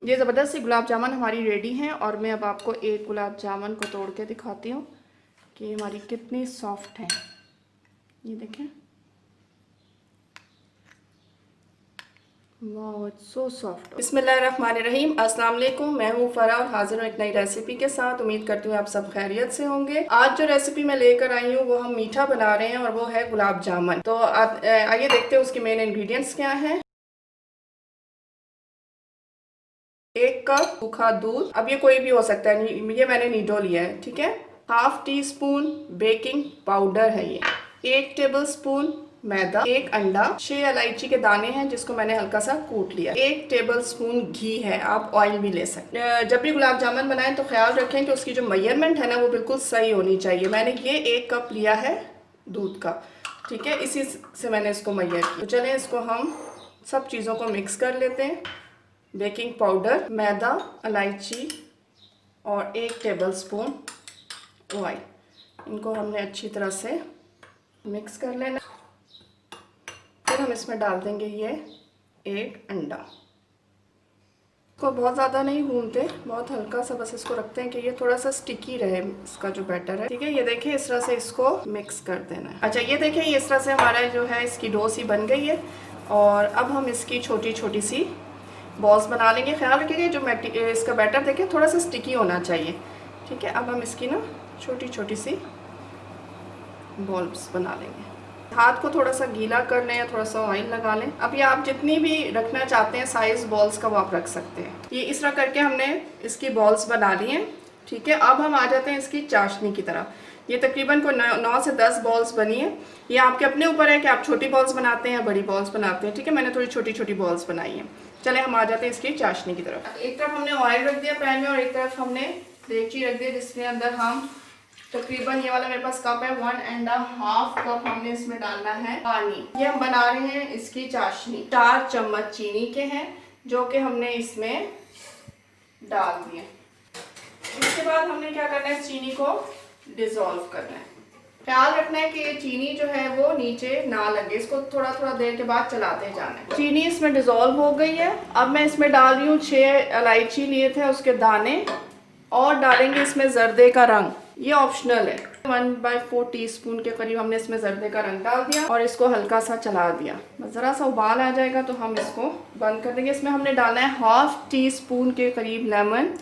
ये ज़बरदस्त सी गुलाब जामुन हमारी रेडी हैं और मैं अब आपको एक गुलाब जामुन को तोड़ के दिखाती हूँ कि हमारी कितनी सॉफ्ट है। ये देखें, वाह इट्स सो सॉफ्ट। बिस्मिल्लाहिर्रहमानिर्रहीम, अस्सलाम वालेकुम। मैं हूँ फरा और हाजिर हूँ एक नई रेसिपी के साथ। उम्मीद करती हूँ आप सब खैरियत से होंगे। आज जो रेसिपी मैं लेकर आई हूँ वो हम मीठा बना रहे हैं और वो है गुलाब जामुन। तो आइए देखते हैं उसके मेन इंग्रेडिएंट्स क्या हैं। 1 कप सूखा दूध, अब ये कोई भी हो सकता है, ये मैंने नीडो लिया है, ठीक है। Half tea spoon baking powder है ये, 1 टेबल स्पून मैदा, 1 अंडा, 6 इलायची के दाने हैं जिसको मैंने हल्का सा कूट लिया, 1 टेबल स्पून घी है, आप ऑयल भी ले सकते हैं। जब भी गुलाब जामुन बनाएं तो ख्याल रखें कि उसकी जो मेजरमेंट है ना वो बिल्कुल सही होनी चाहिए। मैंने ये 1 कप लिया है दूध का, ठीक है, इसी से मैंने इसको मेजर किया। तो चलें इसको हम सब चीज़ों को मिक्स कर लेते हैं। बेकिंग पाउडर, मैदा, इलायची और 1 टेबल स्पून ऑयल, इनको हमने अच्छी तरह से मिक्स कर लेना। फिर हम इसमें डाल देंगे ये 1 अंडा। इसको बहुत ज़्यादा नहीं भूनते, बहुत हल्का सा बस इसको रखते हैं कि ये थोड़ा सा स्टिकी रहे इसका जो बैटर है, ठीक है। ये देखें, इस तरह से इसको मिक्स कर देना है। अच्छा, ये देखें, ये इस तरह से हमारा जो है इसकी डो सी बन गई है और अब हम इसकी छोटी छोटी सी बॉल्स बना लेंगे। ख्याल रखिएगा जो इसका बैटर देखें थोड़ा सा स्टिकी होना चाहिए, ठीक है। अब हम इसकी ना छोटी छोटी सी बॉल्स बना लेंगे। हाथ को थोड़ा सा गीला कर लें या थोड़ा सा ऑयल लगा लें। अब ये आप जितनी भी रखना चाहते हैं साइज बॉल्स का वो आप रख सकते हैं। ये इस तरह करके हमने इसकी बॉल्स बना ली हैं, ठीक है। अब हम आ जाते हैं इसकी चाशनी की तरफ। ये तकरीबन को 9 से 10 बॉल्स बनी है। ये आपके अपने ऊपर है कि आप छोटी बॉल्स बनाते हैं या बड़ी बॉल्स बनाते हैं, ठीक है। मैंने थोड़ी छोटी छोटी बॉल्स बनाई हैं। चले हम आ जाते हैं इसकी चाशनी की तरफ। एक तरफ हमने ऑयल रख दिया पैन में और एक तरफ हमने देगची रख दिया जिसके अंदर हम तकरीबन, ये वाला मेरे पास कप है, 1.5 कप हमने इसमें डालना है पानी। ये हम बना रहे हैं इसकी चाशनी। 4 चम्मच चीनी के हैं जो कि हमने इसमें डाल दिए। इसके बाद हमने क्या करना है, चीनी को डिसॉल्व करना है। ख्याल रखना है कि ये चीनी जो है वो नीचे ना लगे, इसको थोड़ा थोड़ा देर के बाद चलाते जाना है। चीनी इसमें डिसॉल्व हो गई है। अब मैं इसमें डाल रही हूँ 6 इलायची लिए थे उसके दाने और डालेंगे इसमें जर्दे का रंग, ये ऑप्शनल है। 1/4 टीस्पून के करीब हमने इसमें जर्दे का रंग डाल दिया और इसको हल्का सा चला दिया। बस ज़रा सा उबाल आ जाएगा तो हम इसको बंद कर देंगे। इसमें हमने डालना है हाफ टी स्पून के करीब लेमन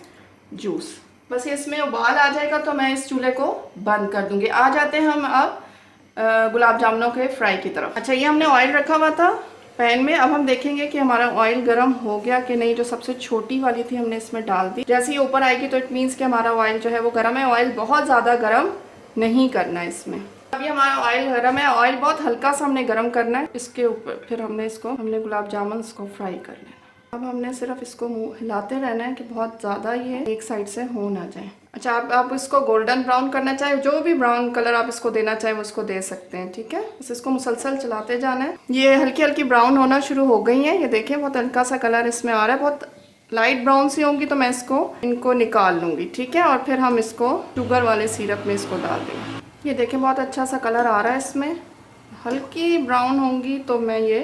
जूस। बस इसमें उबाल आ जाएगा तो मैं इस चूल्हे को बंद कर दूंगी। आ जाते हैं हम अब गुलाब जामुनों के फ्राई की तरफ। अच्छा, ये हमने ऑयल रखा हुआ था पैन में। अब हम देखेंगे कि हमारा ऑयल गर्म हो गया कि नहीं। जो सबसे छोटी वाली थी हमने इसमें डाल दी। जैसे ही ऊपर आएगी तो इट मीन्स कि हमारा ऑयल जो है वो गर्म है। ऑयल बहुत ज़्यादा गर्म नहीं करना है इसमें। अभी हमारा ऑयल गर्म है, ऑयल बहुत हल्का सा हमने गर्म करना है। इसके ऊपर फिर हमने गुलाब जामुन को फ्राई करना है। अब हमने सिर्फ इसको हिलाते रहना है कि बहुत ज़्यादा ये एक साइड से हो ना जाए। अच्छा, आप इसको गोल्डन ब्राउन करना चाहे, जो भी ब्राउन कलर आप इसको देना चाहे वो इसको दे सकते हैं, ठीक है। बस इसको मुसलसल चलाते जाना है। ये हल्की हल्की ब्राउन होना शुरू हो गई है। ये देखिए बहुत हल्का सा कलर इसमें आ रहा है। बहुत लाइट ब्राउन सी होंगी तो मैं इनको निकाल लूँगी, ठीक है। और फिर हम इसको शुगर वाले सिरप में इसको डाल देंगे। ये देखें बहुत अच्छा सा कलर आ रहा है इसमें। हल्की ब्राउन होंगी तो मैं ये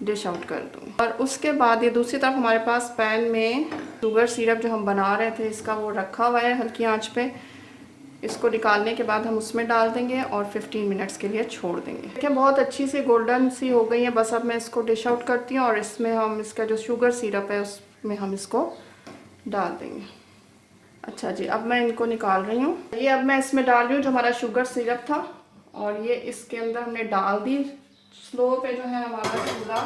डिश आउट कर दूँ। और उसके बाद ये दूसरी तरफ हमारे पास पैन में शुगर सिरप जो हम बना रहे थे इसका वो रखा हुआ है हल्की आंच पे। इसको निकालने के बाद हम उसमें डाल देंगे और 15 मिनट्स के लिए छोड़ देंगे। देखिए बहुत अच्छी सी गोल्डन सी हो गई है। बस अब मैं इसको डिश आउट करती हूँ और इसमें हम इसका जो शुगर सिरप है उसमें हम इसको डाल देंगे। अच्छा जी, अब मैं इनको निकाल रही हूँ। ये अब मैं इसमें डाल रही हूँ जो हमारा शुगर सिरप था और ये इसके अंदर हमने डाल दी। स्लो पे जो है हमारा चूल्हा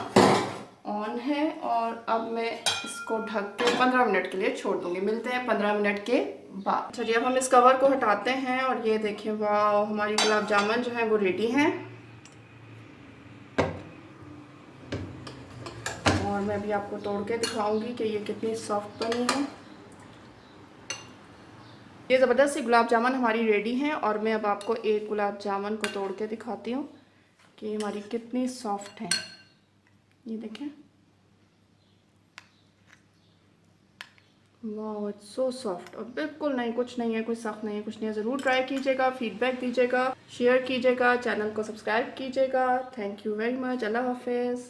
ऑन है और अब मैं इसको ढक के 15 मिनट के लिए छोड़ दूंगी। मिलते हैं 15 मिनट के बाद। अच्छा जी, अब हम इस कवर को हटाते हैं और ये देखिए, वाह हमारी गुलाब जामुन जो है वो रेडी हैं। और मैं भी आपको तोड़ के दिखाऊंगी कि ये कितनी सॉफ्ट बनी है। ये ज़बरदस्त सी गुलाब जामुन हमारी रेडी हैं और मैं अब आपको एक गुलाब जामुन को तोड़ के दिखाती हूँ कि हमारी कितनी सॉफ्ट है। ये देखें, वाह इट्स सो सॉफ्ट। और बिल्कुल नहीं, कुछ नहीं है, कोई सख्त नहीं है, कुछ नहीं है। ज़रूर ट्राई कीजिएगा, फीडबैक दीजिएगा, शेयर कीजिएगा, चैनल को सब्सक्राइब कीजिएगा। Thank you very much. अल्लाह हाफिज़।